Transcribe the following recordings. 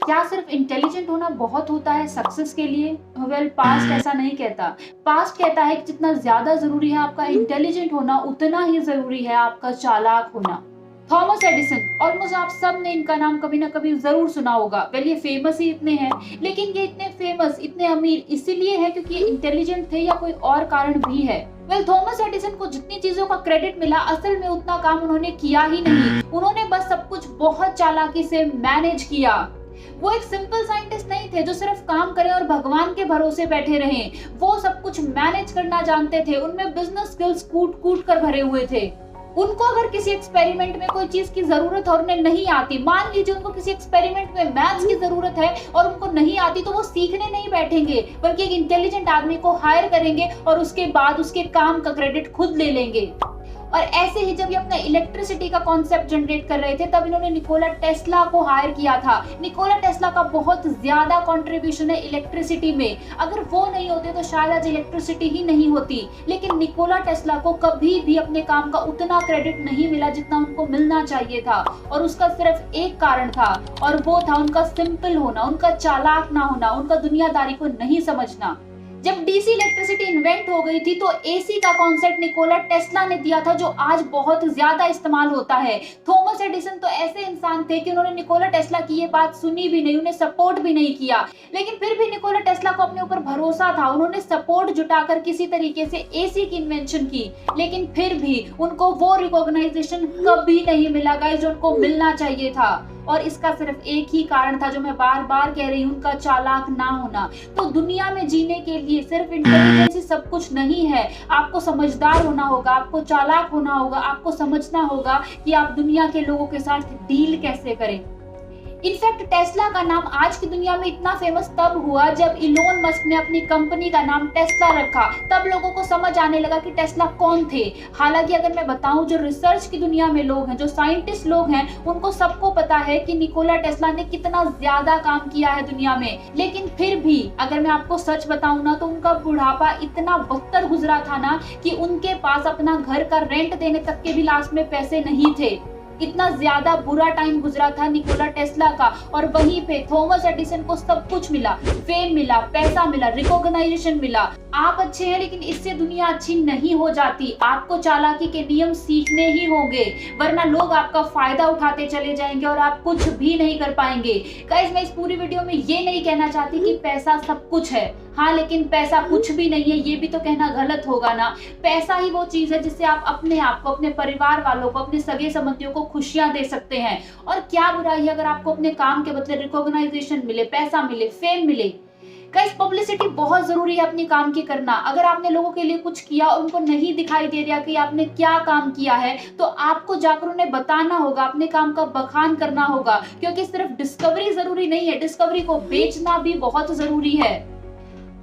क्या सिर्फ इंटेलिजेंट होना बहुत होता है सक्सेस के लिए? वेल, पास्ट ऐसा नहीं कहता। पास्ट कहता है कि जितना ज्यादा जरूरी है आपका इंटेलिजेंट होना, उतना ही जरूरी है आपका चालाक होना। थॉमस एडिसन, ऑलमोस्ट आप सब ने इनका नाम कभी ना कभी जरूर सुना होगा। वेल, ये फेमस ही इतने हैं, लेकिन ये इतने फेमस, इतने अमीर इसीलिए है क्योंकि ये इंटेलिजेंट थे या कोई और कारण भी है? वेल, थॉमस एडिसन को जितनी चीजों का क्रेडिट मिला, असल में उतना काम उन्होंने किया ही नहीं। उन्होंने बस सब कुछ बहुत चालाकी से मैनेज किया। वो एक सिंपल साइंटिस्ट नहीं थे जो सिर्फ काम करें और भगवान के भरोसे बैठे रहें। वो सब कुछ मैनेज करना जानते थे। उनमें बिजनेस स्किल्स कूट कूट कर भरे हुए थे। उनको अगर किसी एक्सपेरिमेंट में कोई चीज की जरूरत और उन्हें नहीं आती, मान लीजिए उनको किसी एक्सपेरिमेंट में मैथ्स की जरूरत है और उनको नहीं आती, तो वो सीखने नहीं बैठेंगे, बल्कि एक इंटेलिजेंट आदमी को हायर करेंगे और उसके बाद उसके काम का क्रेडिट खुद ले लेंगे। और ऐसे ही जब ये अपना इलेक्ट्रिसिटी का कॉन्सेप्ट जनरेट कर रहे थे, तब इन्होंने निकोला टेस्ला को हायर किया था। निकोला टेस्ला का बहुत ज्यादा कंट्रीब्यूशन है इलेक्ट्रिसिटी में। अगर वो नहीं होते तो शायद आज इलेक्ट्रिसिटी ही नहीं होती। लेकिन निकोला टेस्ला को कभी भी अपने काम का उतना क्रेडिट नहीं मिला जितना उनको मिलना चाहिए था, और उसका सिर्फ एक कारण था, और वो था उनका सिंपल होना, उनका चालाक ना होना, उनका दुनियादारी को नहीं समझना। जब डीसी इलेक्ट्रिसिटी इन्वेंट हो गई थी तो एसी का कॉन्सेप्ट निकोला टेस्ला ने दिया था, जो आज बहुत ज्यादा इस्तेमाल होता है। थॉमस एडिसन तो ऐसे इंसान थे कि उन्होंने निकोला टेस्ला की ये बात सुनी भी नहीं, उन्हें सपोर्ट भी नहीं किया, लेकिन फिर भी निकोला टेस्ला को अपने ऊपर भरोसा था। उन्होंने सपोर्ट जुटाकर किसी तरीके से एसी की इन्वेंशन की, लेकिन फिर भी उनको वो रिकॉग्नाइजेशन कभी नहीं मिला गाइस जो उनको मिलना चाहिए था। और इसका सिर्फ एक ही कारण था जो मैं बार बार कह रही हूँ, उनका चालाक ना होना। तो दुनिया में जीने के लिए सिर्फ इंटेलिजेंस ही सब कुछ नहीं है। आपको समझदार होना होगा, आपको चालाक होना होगा, आपको समझना होगा कि आप दुनिया के लोगों के साथ डील कैसे करें। इनफैक्ट टेस्ला का नाम आज की दुनिया में इतना फेमस तब हुआ जब इलोन मस्क ने अपनी कंपनी का नाम टेस्ला रखा। तब लोगों को समझ आने लगा कि टेस्ला कौन थे। हालांकि अगर मैं बताऊं, जो रिसर्च की दुनिया में लोग हैं, जो साइंटिस्ट लोग हैं, उनको सबको पता है कि निकोला टेस्ला ने कितना ज्यादा काम किया है दुनिया में। लेकिन फिर भी अगर मैं आपको सच बताऊं ना, तो उनका बुढ़ापा इतना बदतर गुजरा था ना कि उनके पास अपना घर का रेंट देने तक के भी लास्ट में पैसे नहीं थे। इतना ज्यादा बुरा टाइम गुजरा था निकोला टेस्ला का। और वहीं पे थॉमस एडिसन को सब कुछ मिला, फेम मिला, पैसा मिला, रिकॉग्नाइजेशन मिला। आप अच्छे हैं, लेकिन इससे दुनिया अच्छी नहीं हो जाती। आपको चालाकी के नियम सीखने ही होंगे, वरना लोग आपका फायदा उठाते चले जाएंगे और आप कुछ भी नहीं कर पाएंगे। गाइस, मैं इस पूरी वीडियो में ये नहीं कहना चाहती कि पैसा सब कुछ है। हाँ, लेकिन पैसा कुछ भी नहीं है, ये भी तो कहना गलत होगा ना। पैसा ही वो चीज है जिससे आप अपने आप को, अपने परिवार वालों को, अपने सगे संबंधियों को खुशियां दे सकते हैं। और क्या बुराई है अगर आपको अपने काम के बदले रिकॉग्नाइजेशन मिले, पैसा मिले, फेम मिले। गाइस, पब्लिसिटी बहुत जरूरी है अपने काम की करना। अगर आपने लोगों के लिए कुछ किया और उनको नहीं दिखाई दे रहा कि आपने क्या काम किया है, तो आपको जाकर उन्हें बताना होगा, अपने काम का बखान करना होगा। क्योंकि सिर्फ डिस्कवरी जरूरी नहीं है, डिस्कवरी को बेचना भी बहुत जरूरी है।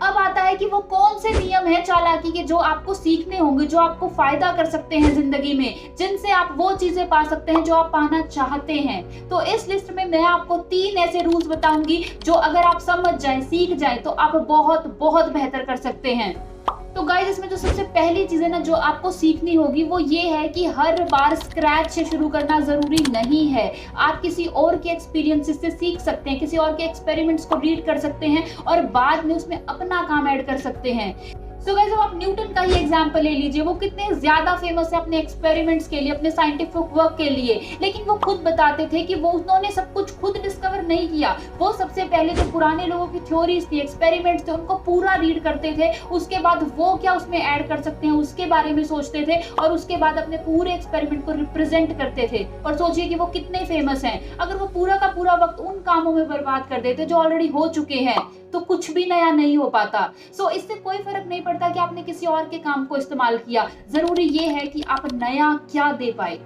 अब आता है कि वो कौन से नियम है चालाकी के जो आपको सीखने होंगे, जो आपको फायदा कर सकते हैं जिंदगी में, जिनसे आप वो चीजें पा सकते हैं जो आप पाना चाहते हैं। तो इस लिस्ट में मैं आपको 3 ऐसे रूल्स बताऊंगी जो अगर आप समझ जाएं, सीख जाएं, तो आप बहुत बहुत बेहतर कर सकते हैं। तो गाइस, इसमें जो सबसे पहली चीज है ना जो आपको सीखनी होगी, वो ये है कि हर बार स्क्रैच से शुरू करना जरूरी नहीं है। आप किसी और के एक्सपीरियंसेस से सीख सकते हैं, किसी और के एक्सपेरिमेंट्स को रीड कर सकते हैं और बाद में उसमें अपना काम ऐड कर सकते हैं। सो गाइस, अब आप न्यूटन का ही एग्जांपल ले लीजिए। वो कितने ज्यादा फेमस है अपने एक्सपेरिमेंट्स के लिए, अपने साइंटिफिक वर्क के लिए, लेकिन वो खुद बताते थे कि वो उन्होंने सब कुछ खुद डिस्कवर नहीं किया। वो सबसे पहले जो पुराने लोगों की थ्योरीज थी, एक्सपेरिमेंट्स थे, उनको पूरा रीड करते थे। उसके बाद वो क्या उसमें ऐड कर सकते हैं उसके बारे में सोचते थे, और उसके बाद अपने पूरे एक्सपेरिमेंट को रिप्रेजेंट करते थे। और सोचिए कि वो कितने फेमस हैं। अगर वो पूरा का पूरा वक्त उन कामों में बर्बाद कर देते जो ऑलरेडी हो चुके हैं, तो कुछ भी नया नहीं हो पाता। सो इससे कोई फर्क नहीं पड़ता कि आपने किसी और के काम को इस्तेमाल किया, जरूरी ये है कि आप नया क्या दे पाए।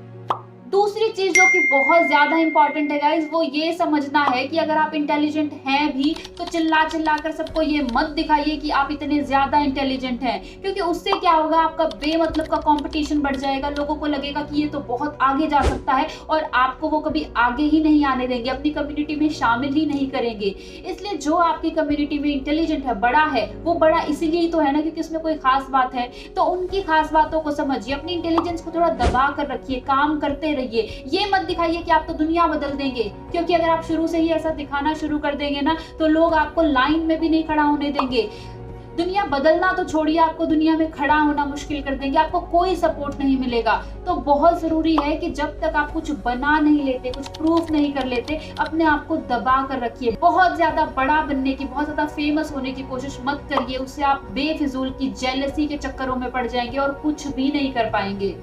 दूसरी चीज जो कि बहुत ज्यादा इंपॉर्टेंट है गाइस, वो ये समझना है कि अगर आप इंटेलिजेंट हैं भी तो चिल्ला चिल्ला कर सबको ये मत दिखाइए कि आप इतने ज्यादा इंटेलिजेंट हैं, क्योंकि उससे क्या होगा, आपका बेमतलब का कंपटीशन बढ़ जाएगा। लोगों को लगेगा कि ये तो बहुत आगे जा सकता है और आपको वो कभी आगे ही नहीं आने देंगे, अपनी कम्युनिटी में शामिल ही नहीं करेंगे। इसलिए जो आपकी कम्युनिटी में इंटेलिजेंट है, बड़ा है, वो बड़ा इसीलिए ही तो है ना क्योंकि उसमें कोई खास बात है। तो उनकी खास बातों को समझिए, अपनी इंटेलिजेंस को थोड़ा दबा कर रखिए, काम करते रहिए। ये मत दिखाइए कि आप तो दुनिया बदल देंगे, क्योंकि अगर आप शुरू से ही ऐसा दिखाना शुरू कर देंगे ना तो लोग आपको लाइन में भी नहीं खड़ा होने देंगे। दुनिया बदलना तो छोड़िए, आपको दुनिया में खड़ा होना मुश्किल कर देंगे, आपको कोई सपोर्ट नहीं मिलेगा। तो बहुत जरूरी है कि जब तक आप कुछ बना नहीं लेते, कुछ प्रूफ नहीं कर लेते, अपने आप को दबा कर रखिए। बहुत ज्यादा बड़ा बनने की, बहुत ज्यादा फेमस होने की कोशिश मत करिए, उससे आप बेफिजूल की जेलसी के चक्करों में पड़ जाएंगे और कुछ भी नहीं कर पाएंगे।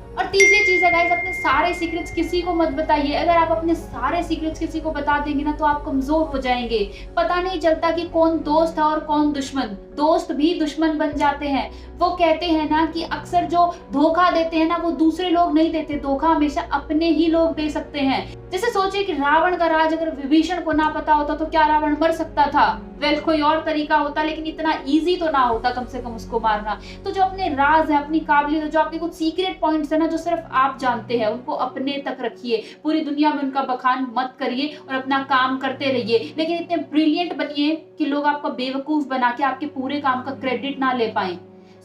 और तीसरी चीज है गाइस, अपने सारे सीक्रेट्स किसी को मत बताइए। अगर आप अपने सारे सीक्रेट्स किसी को बता देंगे ना तो आप कमजोर हो जाएंगे। पता नहीं चलता कि कौन दोस्त है और कौन दुश्मन। दोस्त भी दुश्मन बन जाते हैं। वो कहते हैं ना कि अक्सर जो धोखा देते हैं ना वो दूसरे लोग नहीं देते, धोखा हमेशा अपने ही लोग दे सकते हैं। जैसे सोचिए कि रावण का राज अगर विभीषण को ना पता होता तो क्या रावण मर सकता था? वेल, कोई और तरीका होता, लेकिन इतना इजी तो ना होता कम से कम उसको मारना। तो जो अपने राज है, अपनी काबिलियत है, जो आपके कुछ सीक्रेट पॉइंट्स है ना जो सिर्फ आप जानते हैं, उनको अपने तक रखिए। पूरी दुनिया में उनका बखान मत करिए और अपना काम करते रहिए, लेकिन इतने ब्रिलियंट बनिए कि लोग आपको बेवकूफ बना के आपके पूरे काम का क्रेडिट ना ले पाए।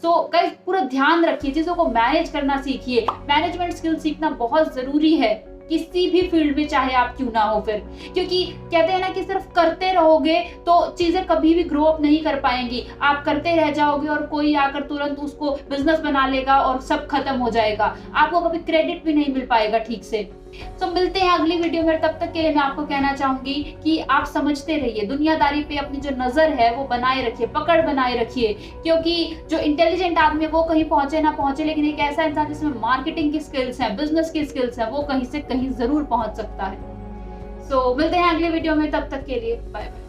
सो गाइस, पूरा ध्यान रखिए, चीजों को मैनेज करना सीखिए। मैनेजमेंट स्किल सीखना बहुत जरूरी है किसी भी फील्ड में, चाहे आप क्यों ना हो फिर। क्योंकि कहते हैं ना कि सिर्फ करते रहोगे तो चीजें कभी भी ग्रो अप नहीं कर पाएंगी। आप करते रह जाओगे और कोई आकर तुरंत उसको बिजनेस बना लेगा और सब खत्म हो जाएगा, आपको कभी क्रेडिट भी नहीं मिल पाएगा ठीक से। तो मिलते हैं अगली वीडियो में। तब तक के लिए मैं आपको कहना चाहूंगी कि आप समझते रहिए, दुनियादारी पे अपनी जो नजर है वो बनाए रखिए, पकड़ बनाए रखिए। क्योंकि जो इंटेलिजेंट आदमी है वो कहीं पहुंचे ना पहुंचे, लेकिन एक ऐसा इंसान जिसमें मार्केटिंग की स्किल्स है, बिजनेस की स्किल्स है, वो कहीं से कहीं जरूर पहुंच सकता है। सो मिलते हैं अगले वीडियो में, तब तक के लिए बाय बाय।